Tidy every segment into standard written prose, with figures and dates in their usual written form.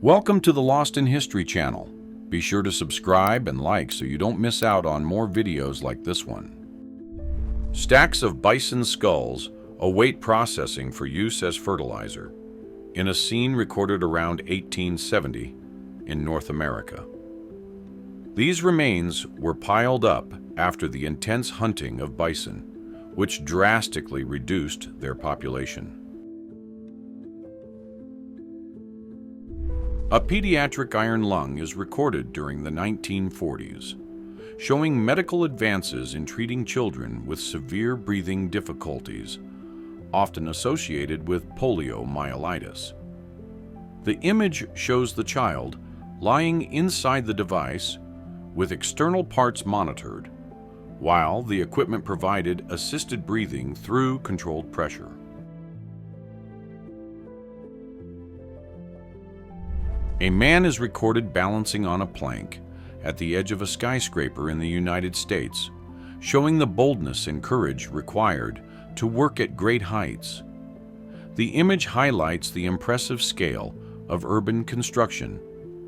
Welcome to the Lost in History channel. Be sure to subscribe and like so you don't miss out on more videos like this one. Stacks of bison skulls await processing for use as fertilizer in a scene recorded around 1870 in North America. These remains were piled up after the intense hunting of bison, which drastically reduced their population. A pediatric iron lung is recorded during the 1940s, showing medical advances in treating children with severe breathing difficulties, often associated with poliomyelitis. The image shows the child lying inside the device with external parts monitored, while the equipment provided assisted breathing through controlled pressure. A man is recorded balancing on a plank at the edge of a skyscraper in the United States, showing the boldness and courage required to work at great heights. The image highlights the impressive scale of urban construction,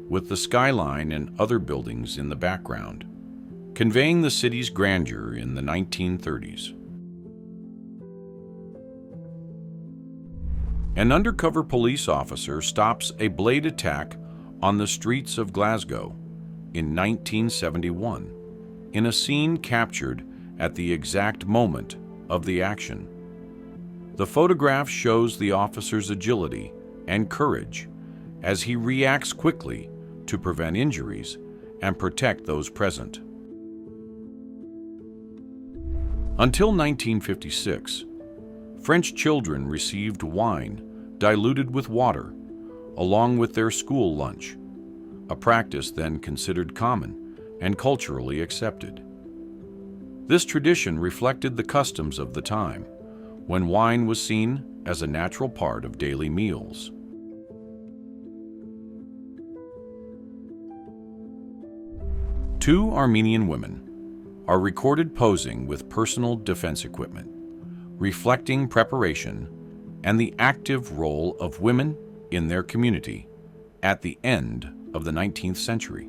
with the skyline and other buildings in the background, conveying the city's grandeur in the 1930s. An undercover police officer stops a blade attack on the streets of Glasgow in 1971, in a scene captured at the exact moment of the action. The photograph shows the officer's agility and courage as he reacts quickly to prevent injuries and protect those present. Until 1956, French children received wine diluted with water, along with their school lunch, a practice then considered common and culturally accepted. This tradition reflected the customs of the time, when wine was seen as a natural part of daily meals. Two Armenian women are recorded posing with personal defense equipment, reflecting preparation and the active role of women in their community at the end of the 19th century.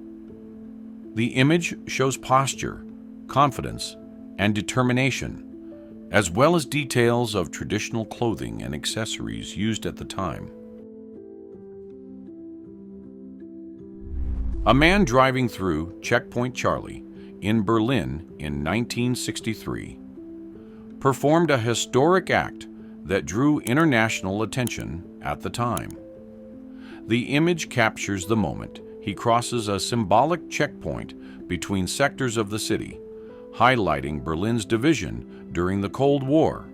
The image shows posture, confidence, and determination, as well as details of traditional clothing and accessories used at the time. A man driving through Checkpoint Charlie in Berlin in 1963 performed a historic act that drew international attention at the time. The image captures the moment he crosses a symbolic checkpoint between sectors of the city, highlighting Berlin's division during the Cold War.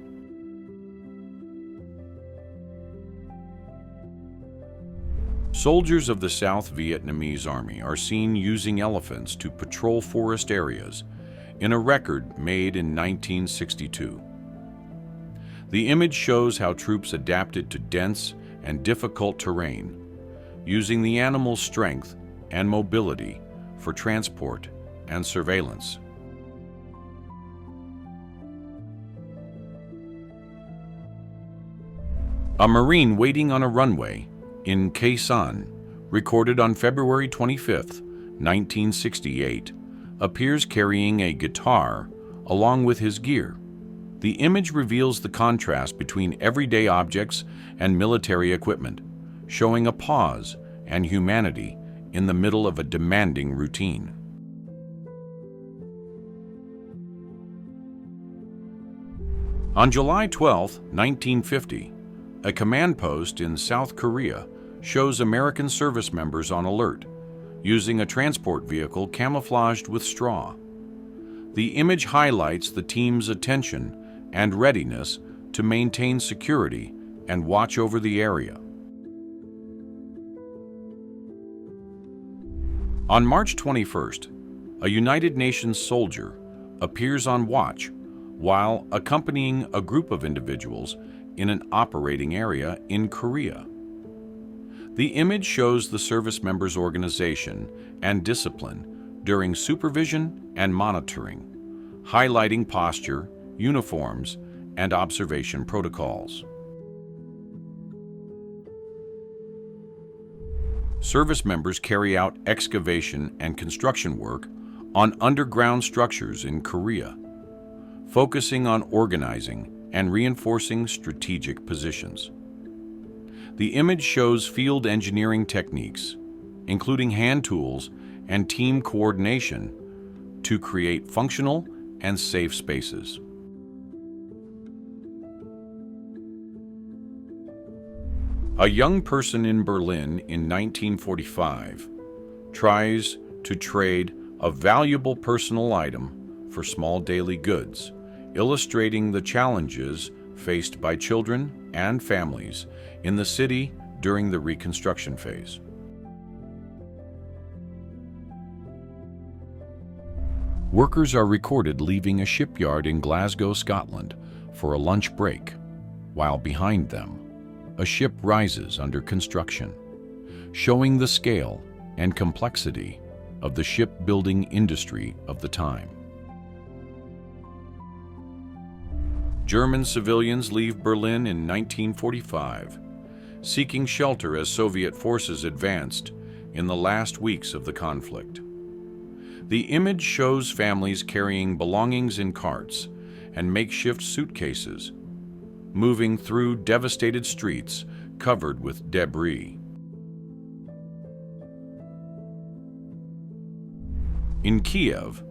Soldiers of the South Vietnamese Army are seen using elephants to patrol forest areas in a record made in 1962. The image shows how troops adapted to dense and difficult terrain, using the animal's strength and mobility for transport and surveillance. A Marine waiting on a runway in Khe Sanh, recorded on February 25, 1968, appears carrying a guitar along with his gear. The image reveals the contrast between everyday objects and military equipment, showing a pause and humanity in the middle of a demanding routine. On July 12, 1950, a command post in South Korea shows American service members on alert, using a transport vehicle camouflaged with straw. The image highlights the team's attention and readiness to maintain security and watch over the area. On March 21st, a United Nations soldier appears on watch while accompanying a group of individuals in an operating area in Korea. The image shows the service members' organization and discipline during supervision and monitoring, highlighting posture, uniforms, and observation protocols. service members carry out excavation and construction work on underground structures in Korea, focusing on organizing and reinforcing strategic positions. The image shows field engineering techniques, including hand tools and team coordination, to create functional and safe spaces. A young person in Berlin in 1945 tries to trade a valuable personal item for small daily goods, illustrating the challenges faced by children and families in the city during the reconstruction phase. Workers are recorded leaving a shipyard in Glasgow, Scotland, for a lunch break, while behind them, a ship rises under construction, showing the scale and complexity of the shipbuilding industry of the time. German civilians leave Berlin in 1945, seeking shelter as Soviet forces advanced in the last weeks of the conflict. The image shows families carrying belongings in carts and makeshift suitcases, moving through devastated streets covered with debris. In Kiev,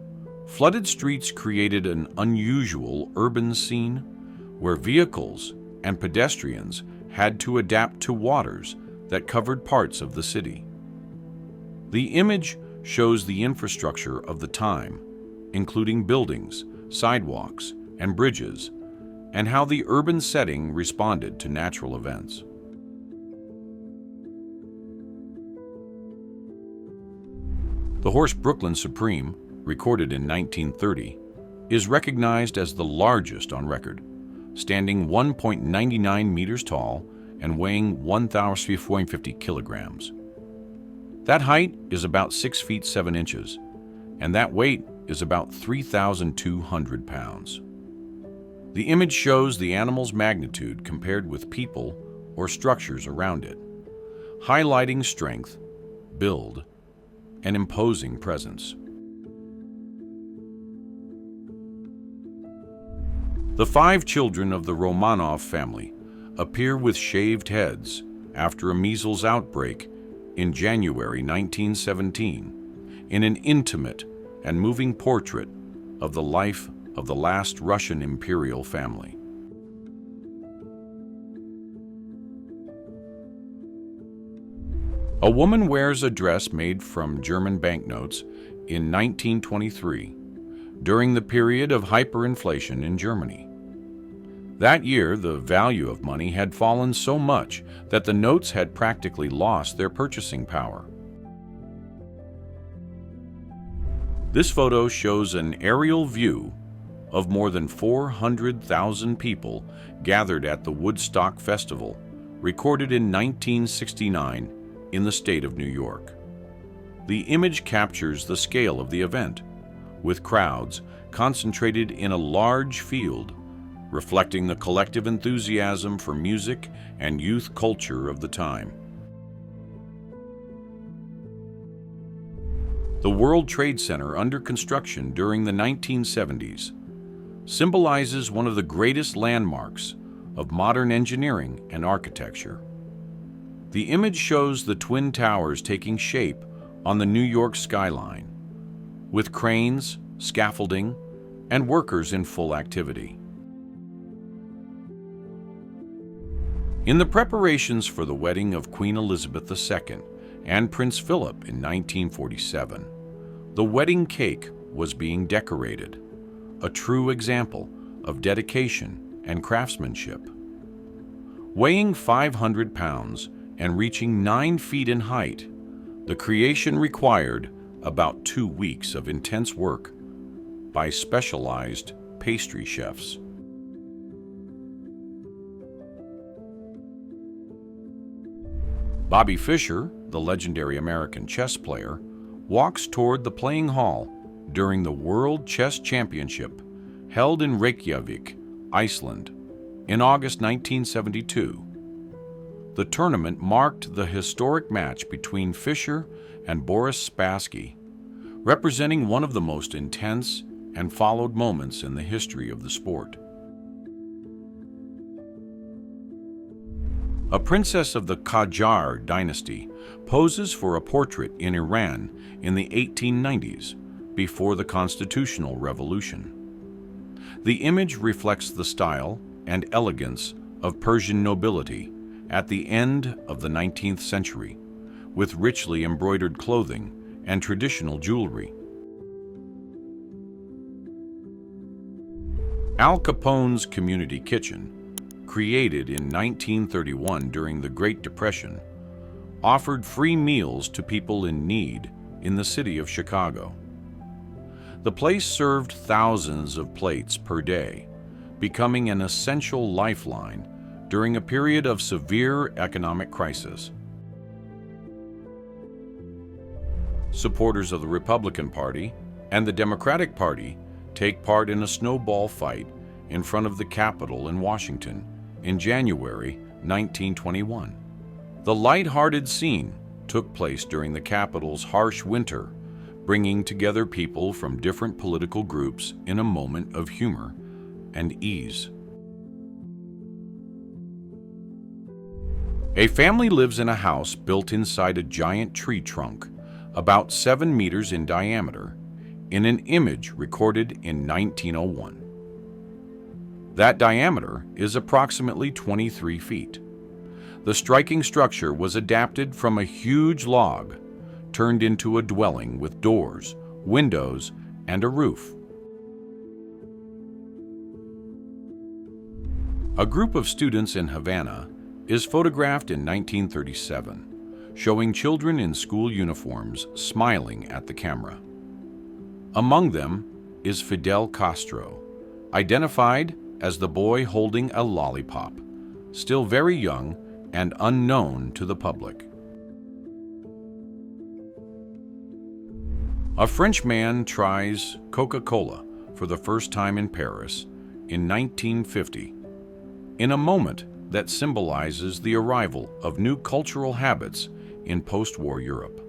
flooded streets created an unusual urban scene where vehicles and pedestrians had to adapt to waters that covered parts of the city. The image shows the infrastructure of the time, including buildings, sidewalks, and bridges, and how the urban setting responded to natural events. The horse Brooklyn Supreme, recorded in 1930, is recognized as the largest on record, standing 1.99 meters tall and weighing 1,350 kilograms. That height is about 6 feet 7 inches, and that weight is about 3,200 pounds. The image shows the animal's magnitude compared with people or structures around it, highlighting strength, build, and imposing presence. The 5 children of the Romanov family appear with shaved heads after a measles outbreak in January 1917 in an intimate and moving portrait of the life of the last Russian imperial family. A woman wears a dress made from German banknotes in 1923 during the period of hyperinflation in Germany. That year, the value of money had fallen so much that the notes had practically lost their purchasing power. This photo shows an aerial view of more than 400,000 people gathered at the Woodstock Festival, recorded in 1969 in the state of New York. The image captures the scale of the event, with crowds concentrated in a large field, reflecting the collective enthusiasm for music and youth culture of the time. The World Trade Center, under construction during the 1970s, symbolizes one of the greatest landmarks of modern engineering and architecture. The image shows the Twin Towers taking shape on the New York skyline, with cranes, scaffolding, and workers in full activity. In the preparations for the wedding of Queen Elizabeth II and Prince Philip in 1947, the wedding cake was being decorated, a true example of dedication and craftsmanship. Weighing 500 pounds and reaching 9 feet in height, the creation required about 2 weeks of intense work by specialized pastry chefs. Bobby Fischer, the legendary American chess player, walks toward the playing hall during the World Chess Championship held in Reykjavik, Iceland, in August 1972. The tournament marked the historic match between Fischer and Boris Spassky, representing one of the most intense and followed moments in the history of the sport. A princess of the Qajar dynasty poses for a portrait in Iran in the 1890s, before the Constitutional Revolution. The image reflects the style and elegance of Persian nobility at the end of the 19th century, with richly embroidered clothing and traditional jewelry. Al Capone's community kitchen, created in 1931 during the Great Depression, offered free meals to people in need in the city of Chicago. The place served thousands of plates per day, becoming an essential lifeline during a period of severe economic crisis. Supporters of the Republican Party and the Democratic Party take part in a snowball fight in front of the Capitol in Washington in January 1921. The light-hearted scene took place during the Capitol's harsh winter, bringing together people from different political groups in a moment of humor and ease. A family lives in a house built inside a giant tree trunk, about 7 meters in diameter, in an image recorded in 1901. That diameter is approximately 23 feet. The striking structure was adapted from a huge log, turned into a dwelling with doors, windows, and a roof. A group of students in Havana is photographed in 1937, showing children in school uniforms smiling at the camera. Among them is Fidel Castro, identified as the boy holding a lollipop, still very young and unknown to the public. A French man tries Coca-Cola for the first time in Paris in 1950, in a moment that symbolizes the arrival of new cultural habits in post-war Europe.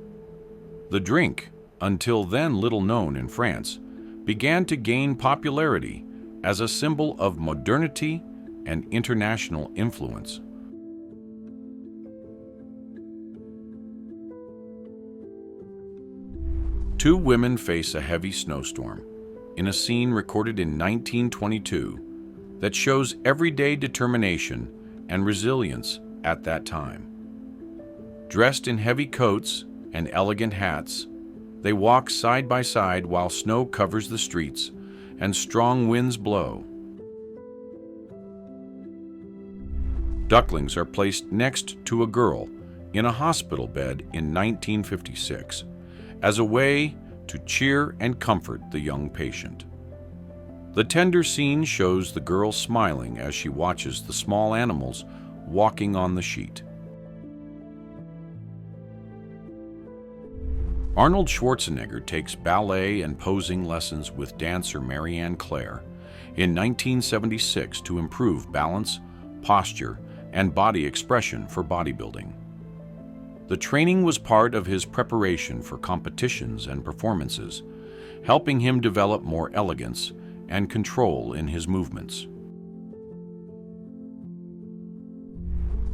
The drink, until then little known in France, began to gain popularity as a symbol of modernity and international influence. Two women face a heavy snowstorm in a scene recorded in 1922 that shows everyday determination and resilience at that time. Dressed in heavy coats and elegant hats, they walk side by side while snow covers the streets and strong winds blow. Ducklings are placed next to a girl in a hospital bed in 1956 as a way to cheer and comfort the young patient. The tender scene shows the girl smiling as she watches the small animals walking on the sheet. Arnold Schwarzenegger takes ballet and posing lessons with dancer Marianne Claire in 1976 to improve balance, posture, and body expression for bodybuilding. The training was part of his preparation for competitions and performances, helping him develop more elegance and control in his movements.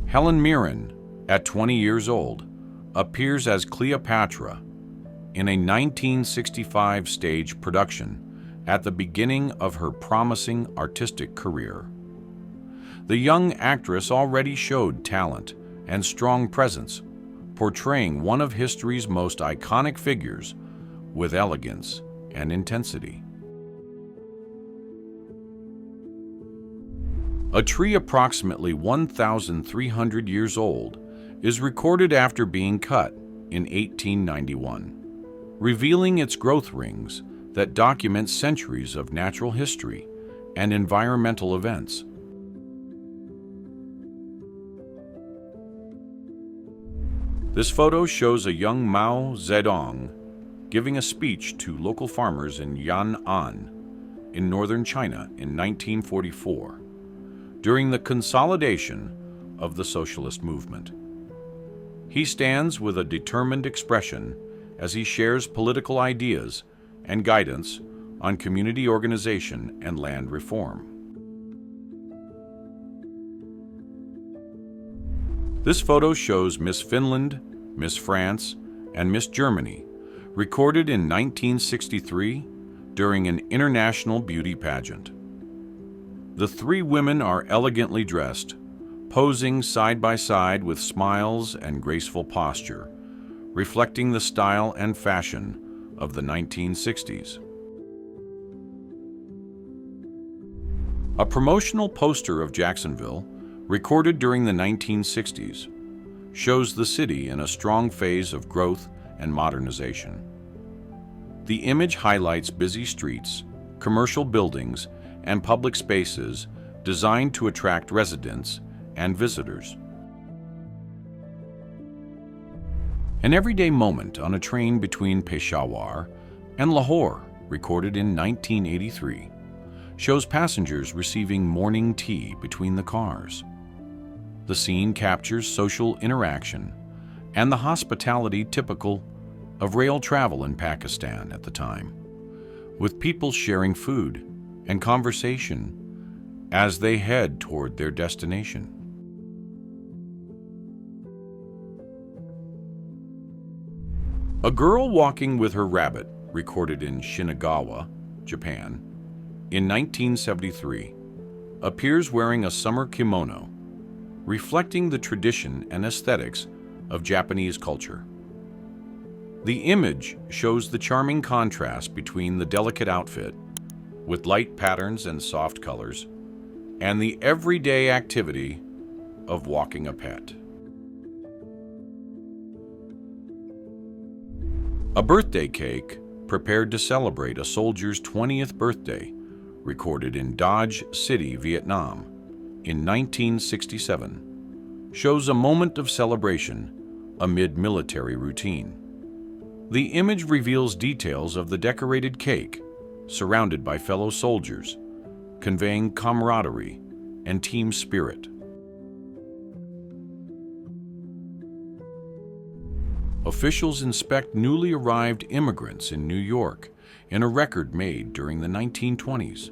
Helen Mirren, at 20 years old, appears as Cleopatra in a 1965 stage production at the beginning of her promising artistic career. The young actress already showed talent and strong presence, portraying one of history's most iconic figures with elegance and intensity. A tree approximately 1,300 years old is recorded after being cut in 1891, revealing its growth rings that document centuries of natural history and environmental events. This photo shows a young Mao Zedong giving a speech to local farmers in Yan'an in northern China in 1944. During the consolidation, of the socialist movement. He stands with a determined expression as he shares political ideas and guidance on community organization and land reform. This photo shows Miss Finland, Miss France, and Miss Germany, recorded in 1963 during an international beauty pageant. The three women are elegantly dressed, posing side by side with smiles and graceful posture, reflecting the style and fashion of the 1960s. A promotional poster of Jacksonville, recorded during the 1960s, shows the city in a strong phase of growth and modernization. The image highlights busy streets, commercial buildings, and public spaces designed to attract residents and visitors. An everyday moment on a train between Peshawar and Lahore, recorded in 1983, shows passengers receiving morning tea between the cars. The scene captures social interaction and the hospitality typical of rail travel in Pakistan at the time, with people sharing food and conversation as they head toward their destination. A girl walking with her rabbit, recorded in Shinagawa, Japan, in 1973, appears wearing a summer kimono, reflecting the tradition and aesthetics of Japanese culture. The image shows the charming contrast between the delicate outfit, with light patterns and soft colors, and the everyday activity of walking a pet. A birthday cake prepared to celebrate a soldier's 20th birthday, recorded in Dodge City, Vietnam, in 1967, shows a moment of celebration amid military routine. The image reveals details of the decorated cake, surrounded by fellow soldiers, conveying camaraderie and team spirit. Officials inspect newly arrived immigrants in New York in a record made during the 1920s.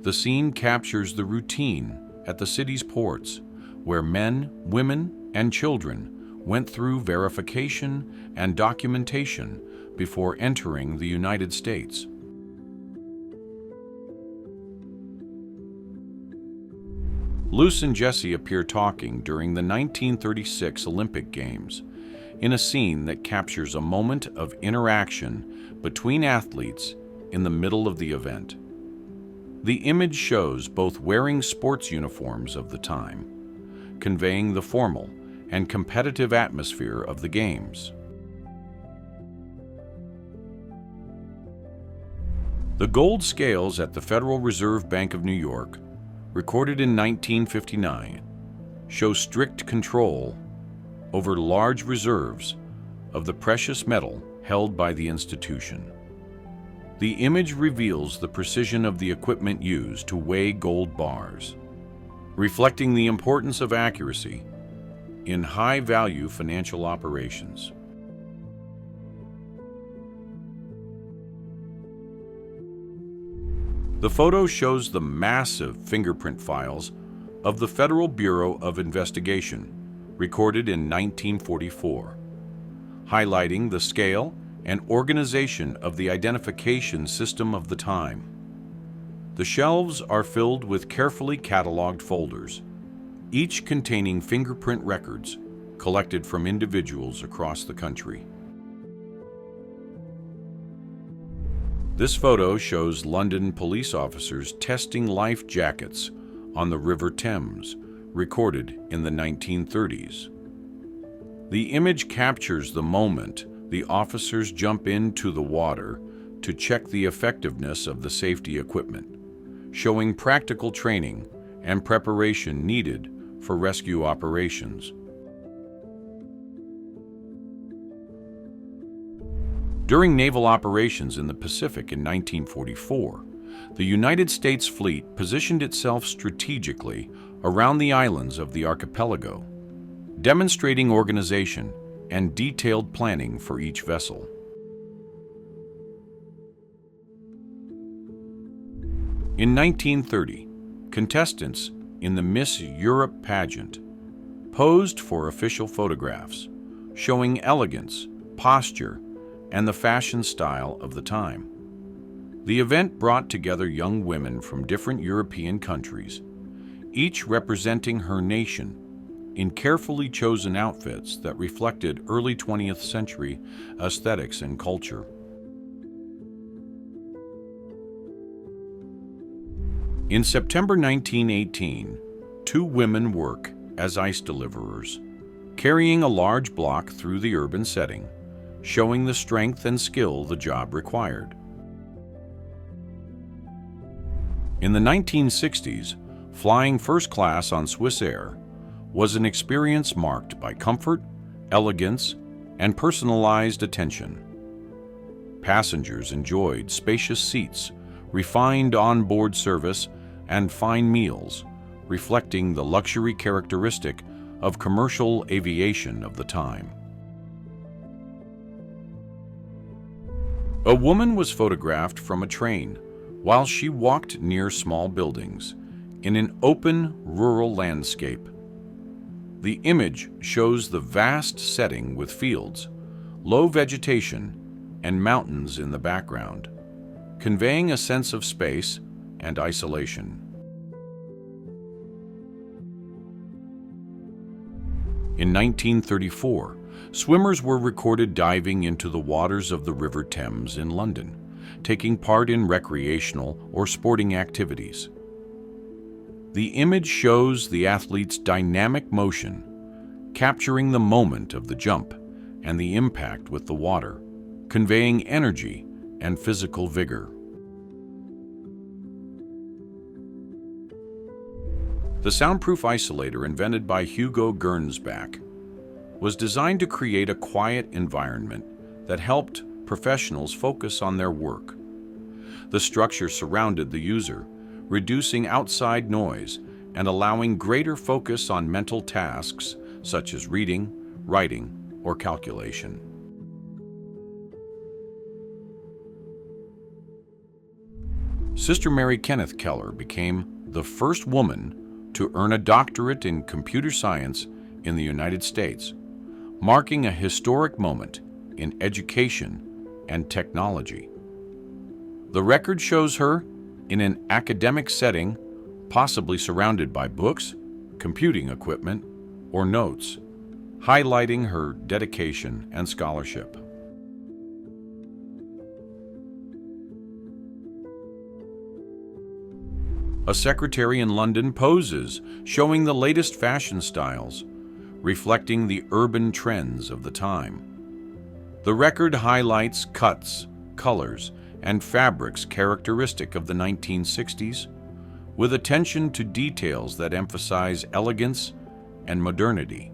The scene captures the routine at the city's ports, where men, women, and children went through verification and documentation before entering the United States. Luce and Jesse appear talking during the 1936 Olympic Games, in a scene that captures a moment of interaction between athletes in the middle of the event. The image shows both wearing sports uniforms of the time, conveying the formal and competitive atmosphere of the Games. The gold scales at the Federal Reserve Bank of New York, recorded in 1959, show strict control over large reserves of the precious metal held by the institution. The image reveals the precision of the equipment used to weigh gold bars, reflecting the importance of accuracy in high-value financial operations. The photo shows the massive fingerprint files of the Federal Bureau of Investigation, recorded in 1944, highlighting the scale and organization of the identification system of the time. The shelves are filled with carefully cataloged folders, each containing fingerprint records collected from individuals across the country. This photo shows London police officers testing life jackets on the River Thames, recorded in the 1930s. The image captures the moment the officers jump into the water to check the effectiveness of the safety equipment, showing practical training and preparation needed for rescue operations. During naval operations in the Pacific in 1944, the United States fleet positioned itself strategically around the islands of the archipelago, demonstrating organization and detailed planning for each vessel. In 1930, contestants in the Miss Europe pageant posed for official photographs, showing elegance, posture, and the fashion style of the time. The event brought together young women from different European countries, each representing her nation in carefully chosen outfits that reflected early 20th century aesthetics and culture. In September 1918, two women work as ice deliverers, carrying a large block through the urban setting, showing the strength and skill the job required. In the 1960s, flying first class on Swiss Air was an experience marked by comfort, elegance, and personalized attention. Passengers enjoyed spacious seats, refined onboard service, and fine meals, reflecting the luxury characteristic of commercial aviation of the time. A woman was photographed from a train while she walked near small buildings in an open rural landscape. The image shows the vast setting with fields, low vegetation, and mountains in the background, conveying a sense of space and isolation. In 1934, swimmers were recorded diving into the waters of the River Thames in London, taking part in recreational or sporting activities. The image shows the athlete's dynamic motion, capturing the moment of the jump and the impact with the water, conveying energy and physical vigor. The soundproof isolator invented by Hugo Gernsback was designed to create a quiet environment that helped professionals focus on their work. The structure surrounded the user, reducing outside noise and allowing greater focus on mental tasks such as reading, writing, or calculation. Sister Mary Kenneth Keller became the first woman to earn a doctorate in computer science in the United States, marking a historic moment in education and technology. The record shows her in an academic setting, possibly surrounded by books, computing equipment, or notes, highlighting her dedication and scholarship. A secretary in London poses, showing the latest fashion styles, reflecting the urban trends of the time. The record highlights cuts, colors, and fabrics characteristic of the 1960s, with attention to details that emphasize elegance and modernity.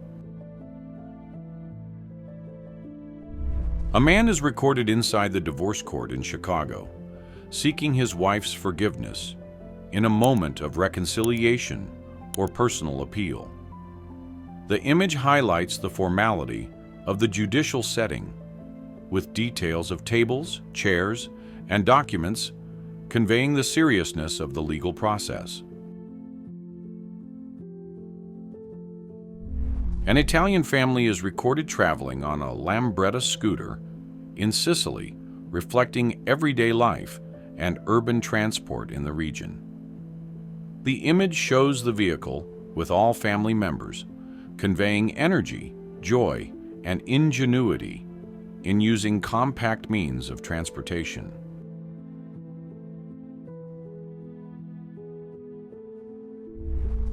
A man is recorded inside the divorce court in Chicago, seeking his wife's forgiveness in a moment of reconciliation or personal appeal. The image highlights the formality of the judicial setting, with details of tables, chairs, and documents conveying the seriousness of the legal process. An Italian family is recorded traveling on a Lambretta scooter in Sicily, reflecting everyday life and urban transport in the region. The image shows the vehicle with all family members, conveying energy, joy, and ingenuity in using compact means of transportation.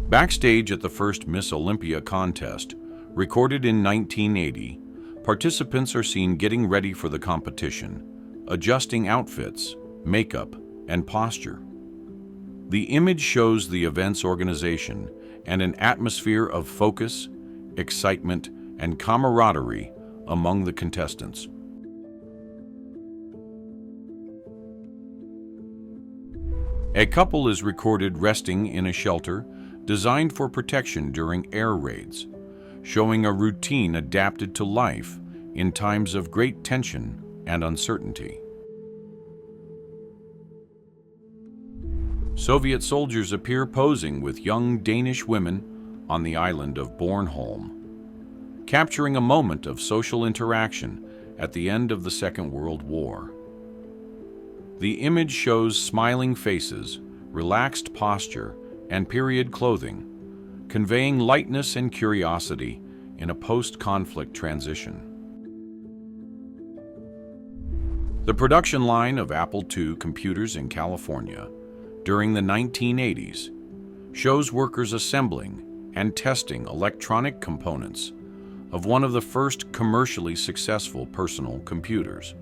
Backstage at the first Miss Olympia contest, recorded in 1980, participants are seen getting ready for the competition, adjusting outfits, makeup, and posture. The image shows the event's organization and an atmosphere of focus, excitement, and camaraderie among the contestants. A couple is recorded resting in a shelter designed for protection during air raids, showing a routine adapted to life in times of great tension and uncertainty. Soviet soldiers appear posing with young Danish women on the island of Bornholm, capturing a moment of social interaction at the end of the Second World War. The image shows smiling faces, relaxed posture, and period clothing, conveying lightness and curiosity in a post-conflict transition. The production line of Apple II computers in California during the 1980s shows workers assembling and testing electronic components of one of the first commercially successful personal computers.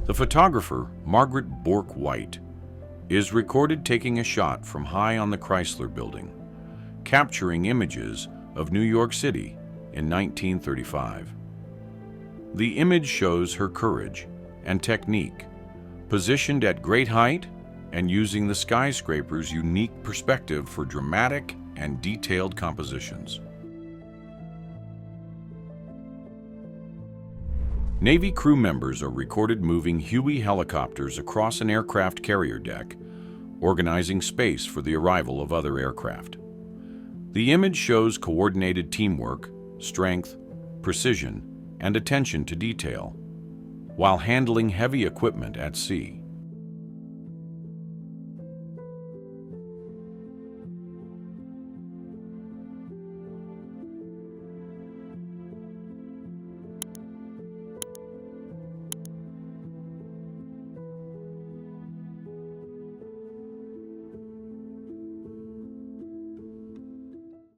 The photographer, Margaret Bourke-White, is recorded taking a shot from high on the Chrysler Building, capturing images of New York City in 1935. The image shows her courage and technique, positioned at great height and using the skyscraper's unique perspective for dramatic and detailed compositions. Navy crew members are recorded moving Huey helicopters across an aircraft carrier deck, organizing space for the arrival of other aircraft. The image shows coordinated teamwork, strength, precision, and attention to detail, while handling heavy equipment at sea.